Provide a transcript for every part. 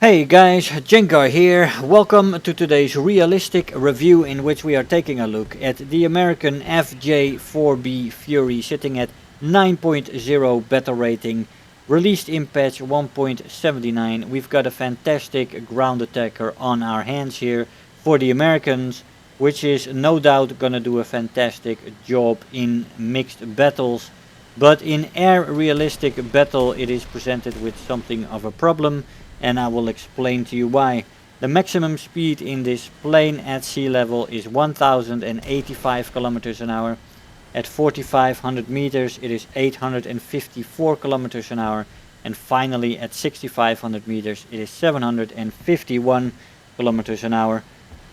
Hey guys, Jengar here. Welcome to today's realistic review in which we are taking a look at the American FJ-4B Fury sitting at 9.0 battle rating, released in patch 1.79. We've got a fantastic ground attacker on our hands here for the Americans, which is no doubt gonna do a fantastic job in mixed battles. But in air realistic battle it is presented with something of a problem, and I will explain to you why. The maximum speed in this plane at sea level is 1085 kilometers an hour. At 4500 meters it is 854 kilometers an hour, and finally at 6500 meters it is 751 kilometers an hour.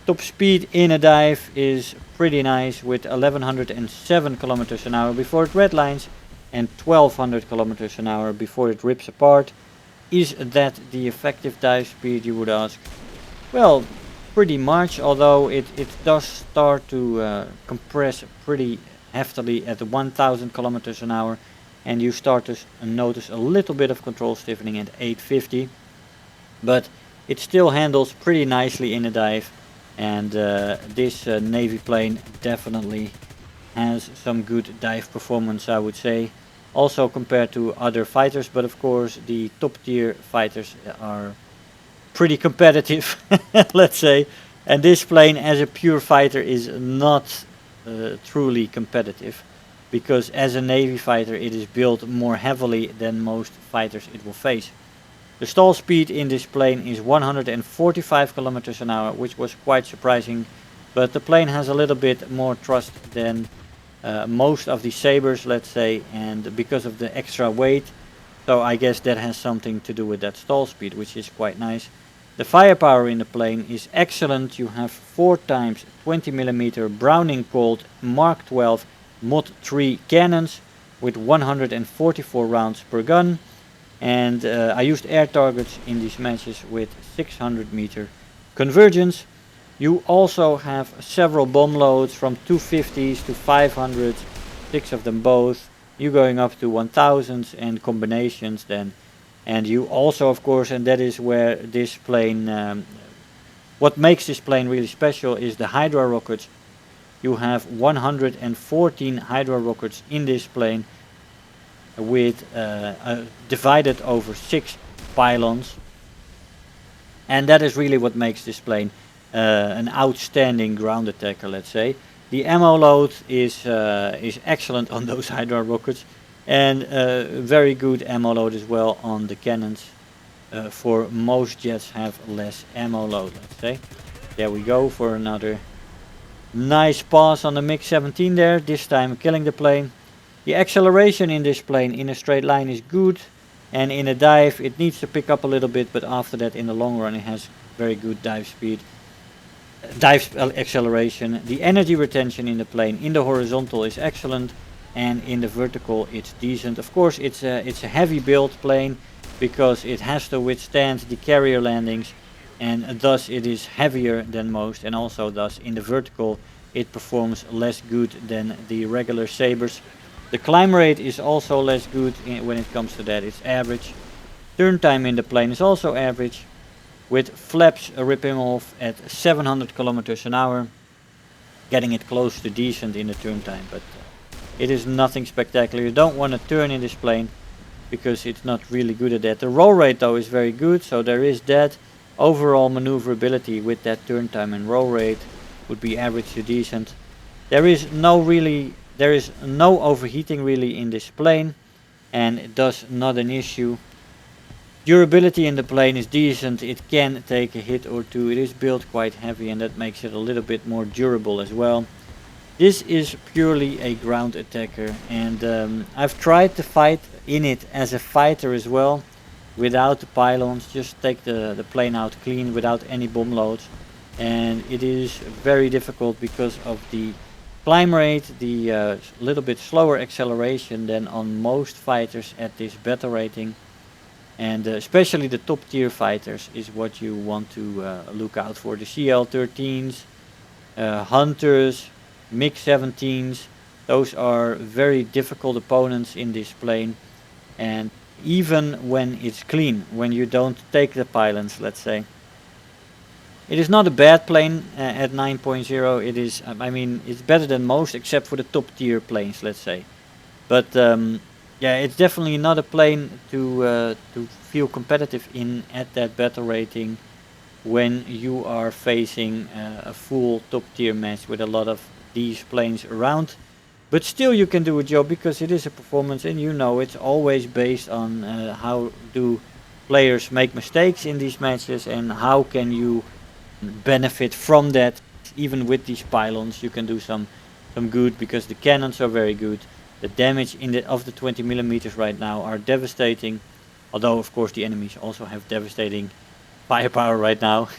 Top speed in a dive is pretty nice with 1107 kilometers an hour before it redlines and 1200 kilometers an hour before it rips apart. Is that the effective dive speed, you would ask? Well, pretty much, although it does start to compress pretty heftily at 1000 kilometers an hour, and you start to notice a little bit of control stiffening at 850, but it still handles pretty nicely in a dive, and this Navy plane definitely has some good dive performance, I would say. Also compared to other fighters, but of course the top tier fighters are pretty competitive, let's say, and this plane as a pure fighter is not truly competitive, because as a Navy fighter it is built more heavily than most fighters it will face. The stall speed in this plane is 145 kilometers an hour, which was quite surprising, but the plane has a little bit more thrust than most of the sabers, let's say, and because of the extra weight, so I guess that has something to do with that stall speed, which is quite nice. The firepower in the plane is excellent. You have 4 times 20mm Browning Colt Mark 12 Mod 3 cannons with 144 rounds per gun, and I used air targets in these matches with 600 meter convergence. You also have several bomb loads from 250s to 500s, 6 of them both. You going up to 1000s and combinations then. And you also, of course, and that is where this plane, what makes this plane really special is the Hydra rockets. You have 114 Hydra rockets in this plane with divided over 6 pylons. And that is really what makes this plane an outstanding ground attacker, let's say. The ammo load is excellent on those Hydra rockets, and very good ammo load as well on the cannons. For most jets have less ammo load, let's say. There we go for another nice pass on the MiG-17 there, this time killing the plane. The acceleration in this plane in a straight line is good, and in a dive it needs to pick up a little bit, but after that in the long run it has very good dive speed. Dive acceleration. The energy retention in the plane in the horizontal is excellent, and in the vertical it's decent. Of course it's a heavy build plane because it has to withstand the carrier landings, and thus it is heavier than most, and also thus in the vertical it performs less good than the regular sabers. The climb rate is also less good when it comes to that. It's average. Turn time in the plane is also average, with flaps ripping off at 700 kilometers an hour, getting it close to decent in the turn time, but it is nothing spectacular. You don't want to turn in this plane because it's not really good at that. The roll rate though is very good, so there is that. Overall maneuverability with that turn time and roll rate would be average to decent. There is no overheating really in this plane, and thus not an issue. Durability in the plane is decent. It can take a hit or two. It is built quite heavy, and that makes it a little bit more durable as well. This is purely a ground attacker, and I've tried to fight in it as a fighter as well, without the pylons. Just take the plane out clean without any bomb loads, and it is very difficult because of the climb rate, the little bit slower acceleration than on most fighters at this battle rating. And especially the top tier fighters is what you want to look out for. The CL-13s, Hunters, MiG-17s, those are very difficult opponents in this plane, and even when it's clean, when you don't take the pylons, let's say. It is not a bad plane at 9.0. It is, I mean, it's better than most, except for the top tier planes, let's say. But yeah, it's definitely not a plane to feel competitive in at that battle rating when you are facing a full top tier match with a lot of these planes around. But still you can do a job because it is a performance, and you know it's always based on how do players make mistakes in these matches and how can you benefit from that. Even with these pylons you can do some good because the cannons are very good. The damage in the of the 20 millimeters right now are devastating, although of course the enemies also have devastating firepower right now.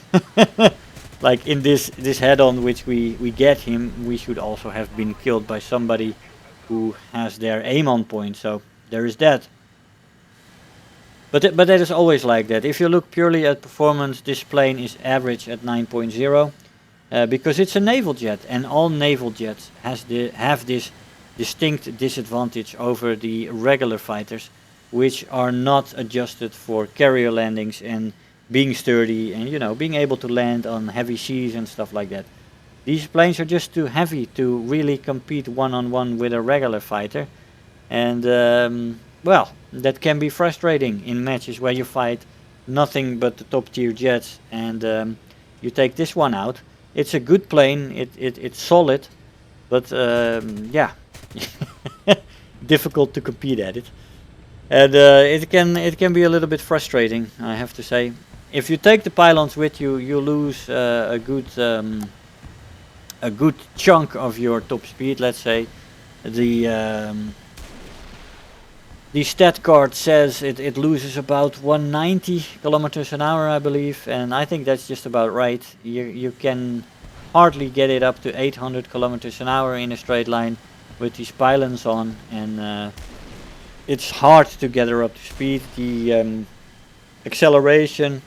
Like in this head-on which we get him, we should also have been killed by somebody who has their aim on point, so there is that. But that is always like that. If you look purely at performance, this plane is average at 9.0 because it's a naval jet, and all naval jets have this distinct disadvantage over the regular fighters, which are not adjusted for carrier landings and being sturdy and, you know, being able to land on heavy seas and stuff like that. These planes are just too heavy to really compete one-on-one with a regular fighter, and well, that can be frustrating in matches where you fight nothing but the top tier jets, and you take this one out. It's a good plane, it's solid, but yeah, difficult to compete at it. And it can be a little bit frustrating, I have to say. If you take the pylons with you, you lose a good chunk of your top speed, let's say. The stat card says it loses about 190 kilometers an hour, I believe, and I think that's just about right. You can hardly get it up to 800 kilometers an hour in a straight line with these pylons on, and it's hard to get her up to speed. The acceleration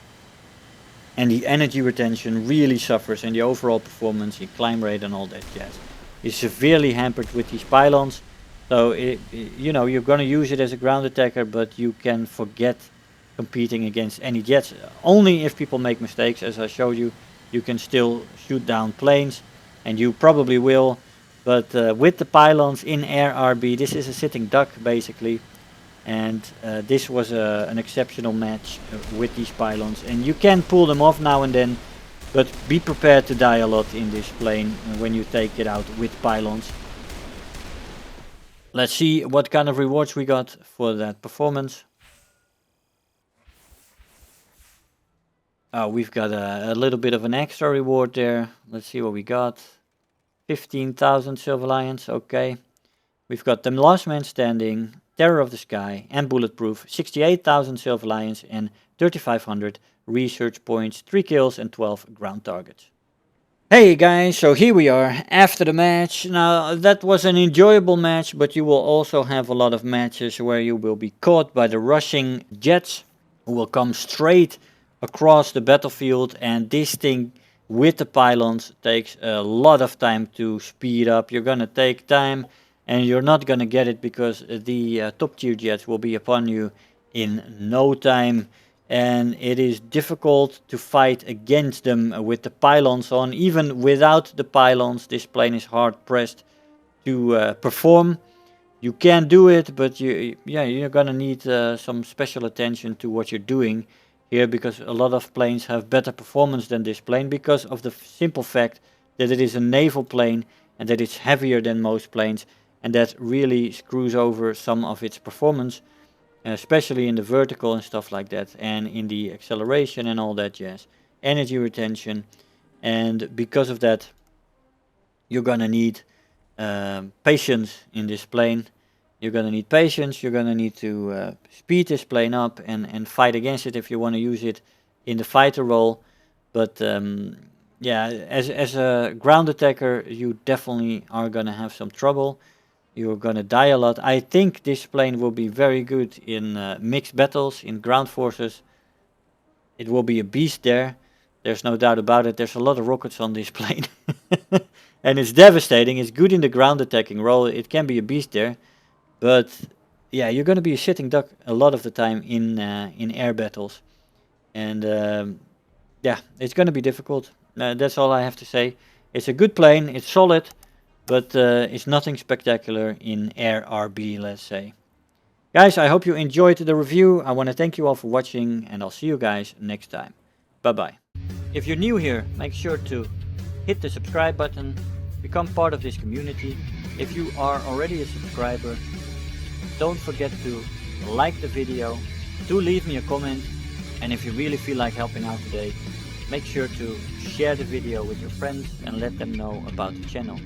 and the energy retention really suffers, and the overall performance, the climb rate and all that jazz is severely hampered with these pylons. So you know, you're going to use it as a ground attacker, but you can forget competing against any jets. Only if people make mistakes, as I showed you, you can still shoot down planes, and you probably will. But with the pylons in air RB, this is a sitting duck basically, and this was an exceptional match with these pylons. And you can pull them off now and then, but be prepared to die a lot in this plane when you take it out with pylons. Let's see what kind of rewards we got for that performance. We've got a little bit of an extra reward there. Let's see what we got. 15,000 Silver Lions, okay. We've got the Last Man Standing, Terror of the Sky, and Bulletproof. 68,000 Silver Lions and 3,500 research points, 3 kills and 12 ground targets. Hey guys, so here we are after the match. Now that was an enjoyable match, but you will also have a lot of matches where you will be caught by the rushing jets who will come straight across the battlefield, and this thing with the pylons takes a lot of time to speed up. You're gonna take time and you're not gonna get it because the top tier jets will be upon you in no time. And it is difficult to fight against them with the pylons on. Even without the pylons, this plane is hard pressed to perform. You can do it, but you're gonna need some special attention to what you're doing here, because a lot of planes have better performance than this plane because of the simple fact that it is a naval plane and that it's heavier than most planes, and that really screws over some of its performance. Especially in the vertical and stuff like that, and in the acceleration and all that jazz, energy retention. And because of that, you're gonna need patience in this plane. You're gonna need patience. You're gonna need to speed this plane up and fight against it if you want to use it in the fighter role. But yeah, as a ground attacker, you definitely are gonna have some trouble. You're gonna die a lot. I think this plane will be very good in mixed battles, in ground forces. It will be a beast there. There's no doubt about it. There's a lot of rockets on this plane. And it's devastating. It's good in the ground attacking role. It can be a beast there. But yeah, you're going to be a sitting duck a lot of the time in air battles, and yeah, it's going to be difficult. That's all I have to say. It's a good plane, it's solid, but it's nothing spectacular in air RB, let's say. Guys, I hope you enjoyed the review. I want to thank you all for watching, and I'll see you guys next time. Bye bye. If you're new here, make sure to hit the subscribe button, become part of this community. If you are already a subscriber, don't forget to like the video, do leave me a comment, and if you really feel like helping out today, make sure to share the video with your friends and let them know about the channel.